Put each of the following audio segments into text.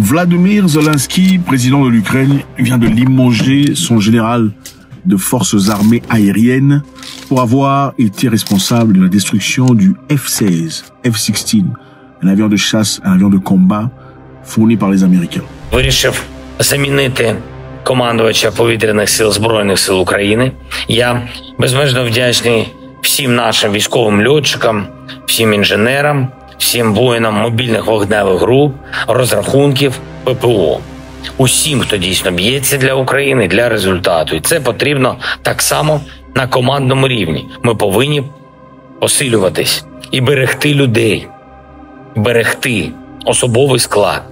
Vladimir Zelensky, président de l'Ukraine, vient de limoger son général de forces armées aériennes pour avoir été responsable de la destruction du F-16, F-16, un avion de chasse, un avion de combat fourni par les Américains. Вирішив замінити командувача повітряних сил Збройних сил України. Я безмежно вдячний всім нашим військовим льотчикам, всім інженерам, всім воїнам мобільних вогневих груп, розрахунків, ППО. Усім, хто дійсно б'ється для України, для результату. І це потрібно так само на командному рівні. Ми повинні посилюватись і берегти людей, берегти особовий склад,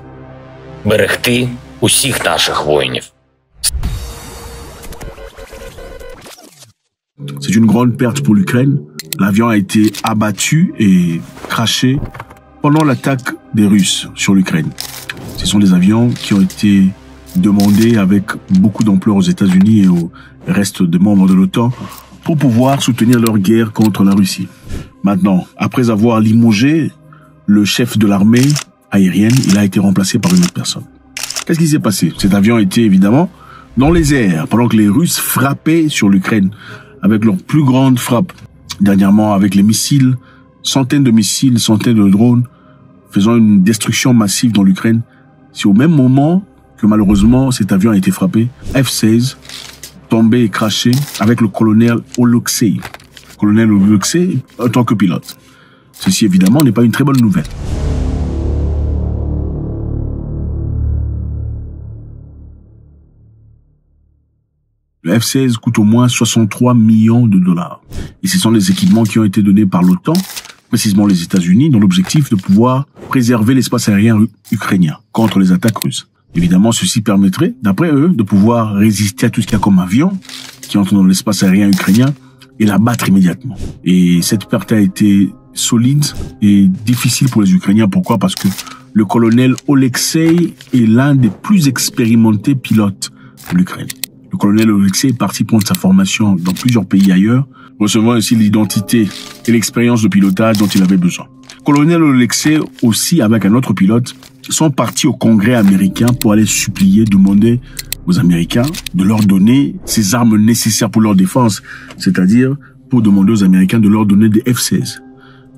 берегти усіх наших воїнів. C'est une grande perte pour l'Ukraine. L'avion a été abattu et crashé pendant l'attaque des Russes sur l'Ukraine. Ce sont des avions qui ont été demandés avec beaucoup d'ampleur aux États-Unis et au reste des membres de l'OTAN pour pouvoir soutenir leur guerre contre la Russie. Maintenant, après avoir limogé le chef de l'armée aérienne, il a été remplacé par une autre personne. Qu'est-ce qui s'est passé? Cet avion était évidemment dans les airs pendant que les Russes frappaient sur l'Ukraine avec leur plus grande frappe. Dernièrement, avec les missiles, centaines de missiles, centaines de drones, faisant une destruction massive dans l'Ukraine. C'est au même moment que malheureusement cet avion a été frappé, F-16, tombé et crashé avec le colonel Oleksiy. Colonel Oleksiy en tant que pilote. Ceci évidemment n'est pas une très bonne nouvelle. Le F-16 coûte au moins 63 millions de dollars. Et ce sont les équipements qui ont été donnés par l'OTAN, précisément les États-Unis, dans l'objectif de pouvoir préserver l'espace aérien ukrainien contre les attaques russes. Évidemment, ceci permettrait, d'après eux, de pouvoir résister à tout ce qu'il y a comme avion qui entre dans l'espace aérien ukrainien et l'abattre immédiatement. Et cette perte a été solide et difficile pour les Ukrainiens. Pourquoi? Parce que le colonel Oleksiy est l'un des plus expérimentés pilotes de l'Ukraine. Le colonel Oleksiy est parti prendre sa formation dans plusieurs pays ailleurs, recevant ainsi l'identité et l'expérience de pilotage dont il avait besoin. Le colonel Oleksiy, aussi avec un autre pilote, sont partis au Congrès américain pour aller supplier, demander aux Américains de leur donner ces armes nécessaires pour leur défense, c'est-à-dire pour demander aux Américains de leur donner des F-16.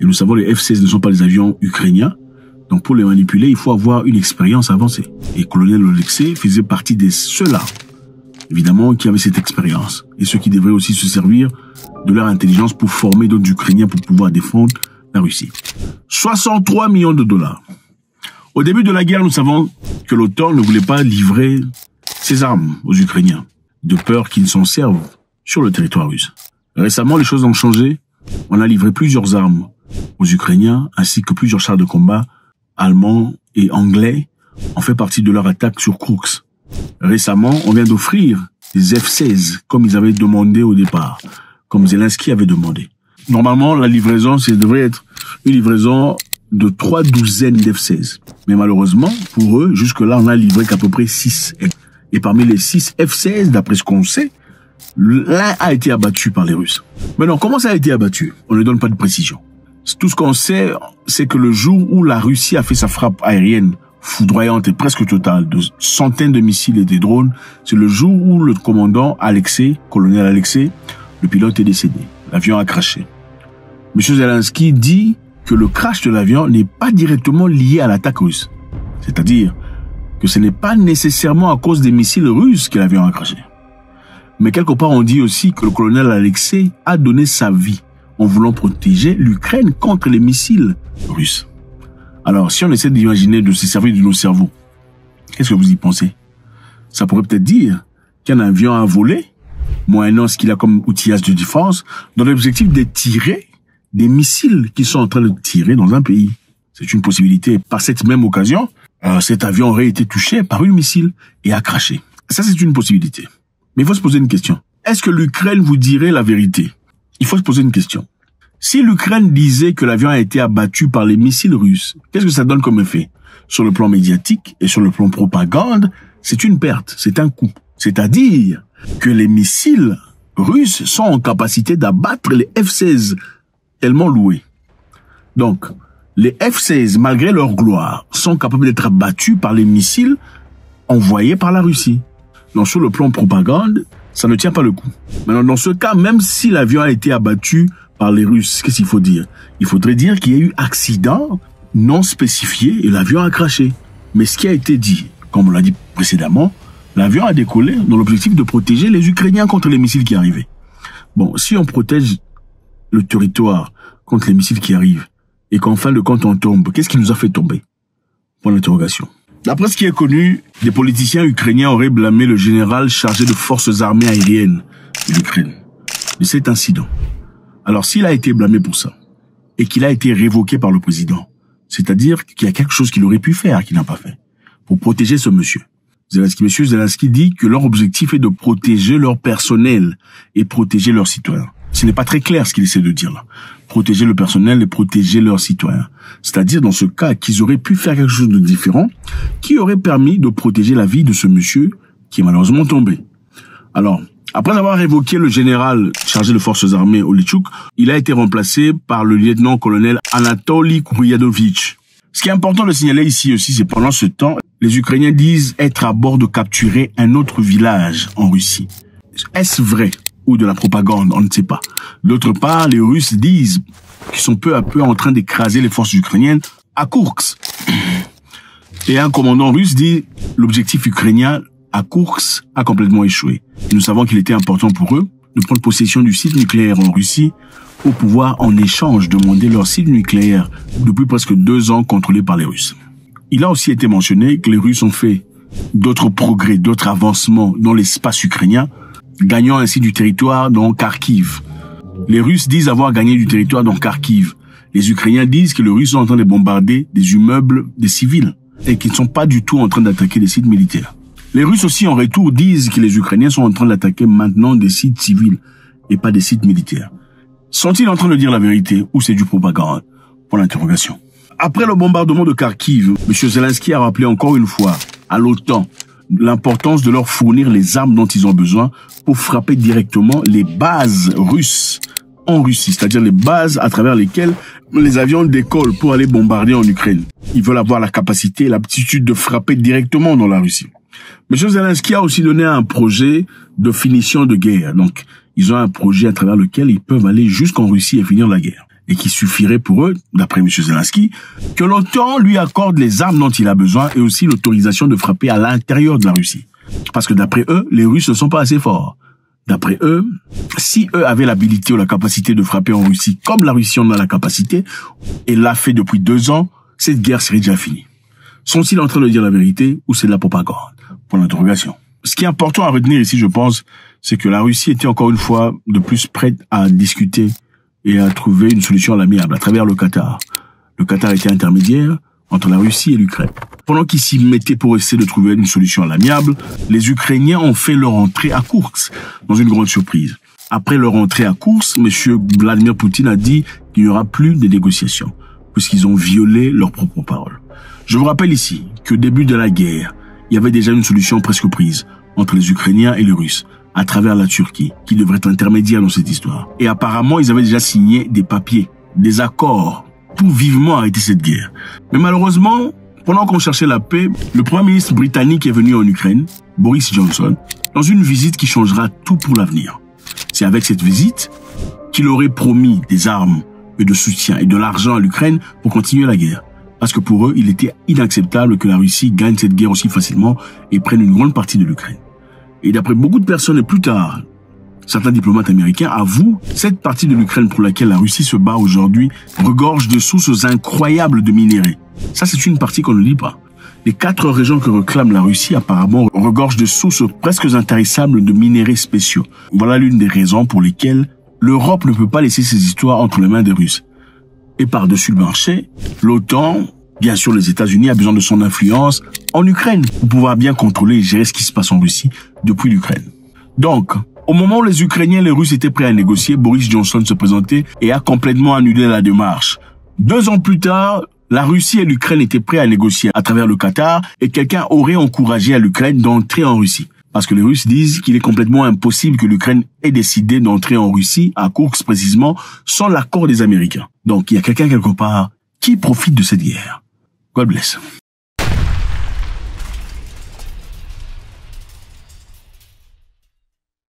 Et nous savons que les F-16 ne sont pas des avions ukrainiens, donc pour les manipuler, il faut avoir une expérience avancée. Et le colonel Oleksiy faisait partie de ceux-là, évidemment, qui avaient cette expérience. Et ceux qui devraient aussi se servir de leur intelligence pour former d'autres Ukrainiens pour pouvoir défendre la Russie. 63 millions de dollars. Au début de la guerre, nous savons que l'OTAN ne voulait pas livrer ses armes aux Ukrainiens, de peur qu'ils s'en servent sur le territoire russe. Récemment, les choses ont changé. On a livré plusieurs armes aux Ukrainiens, ainsi que plusieurs chars de combat allemands et anglais ont fait partie de leur attaque sur Kursk. Récemment, on vient d'offrir des F-16, comme ils avaient demandé au départ, comme Zelensky avait demandé. Normalement, la livraison, devrait être une livraison de 3 douzaines d'F-16. Mais malheureusement, pour eux, jusque-là, on n'a livré qu'à peu près 6. Et parmi les 6 F-16, d'après ce qu'on sait, l'un a été abattu par les Russes. Maintenant, comment ça a été abattu? On ne donne pas de précision. Tout ce qu'on sait, c'est que le jour où la Russie a fait sa frappe aérienne foudroyante et presque totale de centaines de missiles et des drones, c'est le jour où le commandant Oleksiy, colonel Oleksiy, le pilote est décédé. L'avion a crashé. M. Zelensky dit que le crash de l'avion n'est pas directement lié à l'attaque russe. C'est-à-dire que ce n'est pas nécessairement à cause des missiles russes que l'avion a crashé. Mais quelque part, on dit aussi que le colonel Oleksiy a donné sa vie en voulant protéger l'Ukraine contre les missiles russes. Alors, si on essaie d'imaginer de se servir de nos cerveaux, qu'est-ce que vous y pensez? Ça pourrait peut-être dire qu'un avion a volé, moyennant ce qu'il a comme outillage de défense, dans l'objectif de tirer des missiles qui sont en train de tirer dans un pays. C'est une possibilité. Par cette même occasion, cet avion aurait été touché par une missile et a craché. Ça, c'est une possibilité. Mais il faut se poser une question. Est-ce que l'Ukraine vous dirait la vérité? Il faut se poser une question. Si l'Ukraine disait que l'avion a été abattu par les missiles russes, qu'est-ce que ça donne comme effet? Sur le plan médiatique et sur le plan propagande, c'est une perte, c'est un coup. C'est-à-dire que les missiles russes sont en capacité d'abattre les F-16 tellement loués. Donc, Les F-16, malgré leur gloire, sont capables d'être abattus par les missiles envoyés par la Russie. Donc sur le plan propagande, ça ne tient pas le coup. Maintenant, dans ce cas, même si l'avion a été abattu par les Russes, qu'est-ce qu'il faut dire? Il faudrait dire qu'il y a eu accident non spécifié et l'avion a craché. Mais ce qui a été dit, comme on l'a dit précédemment, l'avion a décollé dans l'objectif de protéger les Ukrainiens contre les missiles qui arrivaient. Bon, si on protège le territoire contre les missiles qui arrivent et qu'en fin de compte on tombe, qu'est-ce qui nous a fait tomber? Point d'interrogation. D'après ce qui est connu, des politiciens ukrainiens auraient blâmé le général chargé de forces armées aériennes de l'Ukraine de cet incident. Alors s'il a été blâmé pour ça et qu'il a été révoqué par le président, c'est-à-dire qu'il y a quelque chose qu'il aurait pu faire qu'il n'a pas fait pour protéger ce monsieur. Monsieur Zelensky dit que leur objectif est de protéger leur personnel et protéger leurs citoyens. Ce n'est pas très clair ce qu'il essaie de dire là. Protéger le personnel et protéger leurs citoyens. C'est-à-dire dans ce cas qu'ils auraient pu faire quelque chose de différent qui aurait permis de protéger la vie de ce monsieur qui est malheureusement tombé. Alors, après avoir révoqué le général chargé de forces armées Olechuk, il a été remplacé par le lieutenant-colonel Anatoly Kuryadovich. Ce qui est important de signaler ici aussi, c'est pendant ce temps, les Ukrainiens disent être à bord de capturer un autre village en Russie. Est-ce vrai ou de la propagande? On ne sait pas. D'autre part, les Russes disent qu'ils sont peu à peu en train d'écraser les forces ukrainiennes à Koursk. Et un commandant russe dit l'objectif ukrainien à Koursk a complètement échoué. Et nous savons qu'il était important pour eux de prendre possession du site nucléaire en Russie pour pouvoir en échange demander leur site nucléaire depuis presque 2 ans contrôlé par les Russes. Il a aussi été mentionné que les Russes ont fait d'autres progrès, d'autres avancements dans l'espace ukrainien, gagnant ainsi du territoire dans Kharkiv. Les Russes disent avoir gagné du territoire dans Kharkiv. Les Ukrainiens disent que les Russes sont en train de bombarder des immeubles des civils et qu'ils ne sont pas du tout en train d'attaquer des sites militaires. Les Russes aussi en retour disent que les Ukrainiens sont en train d'attaquer maintenant des sites civils et pas des sites militaires. Sont-ils en train de dire la vérité ou c'est du propagande? Pour l'interrogation. Après le bombardement de Kharkiv, M. Zelensky a rappelé encore une fois à l'OTAN l'importance de leur fournir les armes dont ils ont besoin pour frapper directement les bases russes en Russie, c'est-à-dire les bases à travers lesquelles les avions décollent pour aller bombarder en Ukraine. Ils veulent avoir la capacité et l'aptitude de frapper directement dans la Russie. M. Zelensky a aussi donné un projet de finition de guerre. Donc, ils ont un projet à travers lequel ils peuvent aller jusqu'en Russie et finir la guerre. Et qui suffirait pour eux, d'après M. Zelensky, que l'OTAN lui accorde les armes dont il a besoin et aussi l'autorisation de frapper à l'intérieur de la Russie. Parce que d'après eux, les Russes ne sont pas assez forts. D'après eux, si eux avaient l'habilité ou la capacité de frapper en Russie, comme la Russie en a la capacité, et l'a fait depuis 2 ans, cette guerre serait déjà finie. Sont-ils en train de dire la vérité ou c'est de la propagande? Pour l'interrogation. Ce qui est important à retenir ici, je pense, c'est que la Russie était encore une fois de plus prête à discuter et à trouver une solution à l'amiable à travers le Qatar. Le Qatar était intermédiaire entre la Russie et l'Ukraine. Pendant qu'ils s'y mettaient pour essayer de trouver une solution à l'amiable, les Ukrainiens ont fait leur entrée à Koursk, dans une grande surprise. Après leur entrée à Koursk, M. Vladimir Poutine a dit qu'il n'y aura plus de négociations, puisqu'ils ont violé leurs propres paroles. Je vous rappelle ici qu'au début de la guerre, il y avait déjà une solution presque prise entre les Ukrainiens et les Russes, à travers la Turquie, qui devrait être intermédiaire dans cette histoire. Et apparemment, ils avaient déjà signé des papiers, des accords, pour vivement arrêter cette guerre. Mais malheureusement, pendant qu'on cherchait la paix, le Premier ministre britannique est venu en Ukraine, Boris Johnson, dans une visite qui changera tout pour l'avenir. C'est avec cette visite qu'il aurait promis des armes et de soutien et de l'argent à l'Ukraine pour continuer la guerre. Parce que pour eux, il était inacceptable que la Russie gagne cette guerre aussi facilement et prenne une grande partie de l'Ukraine. Et d'après beaucoup de personnes, et plus tard, certains diplomates américains avouent cette partie de l'Ukraine pour laquelle la Russie se bat aujourd'hui regorge de sources incroyables de minerais. Ça, c'est une partie qu'on ne lit pas. Les 4 régions que réclame la Russie apparemment regorgent de sources presque intarissables de minerais spéciaux. Voilà l'une des raisons pour lesquelles l'Europe ne peut pas laisser ces histoires entre les mains des Russes. Et par-dessus le marché, l'OTAN, bien sûr les États-Unis, a besoin de son influence en Ukraine pour pouvoir bien contrôler et gérer ce qui se passe en Russie depuis l'Ukraine. Donc, au moment où les Ukrainiens et les Russes étaient prêts à négocier, Boris Johnson se présentait et a complètement annulé la démarche. 2 ans plus tard, la Russie et l'Ukraine étaient prêts à négocier à travers le Qatar et quelqu'un aurait encouragé à l'Ukraine d'entrer en Russie. Parce que les Russes disent qu'il est complètement impossible que l'Ukraine ait décidé d'entrer en Russie, à Koursk précisément, sans l'accord des Américains. Donc il y a quelqu'un quelque part Qui profite de cette guerre? God bless.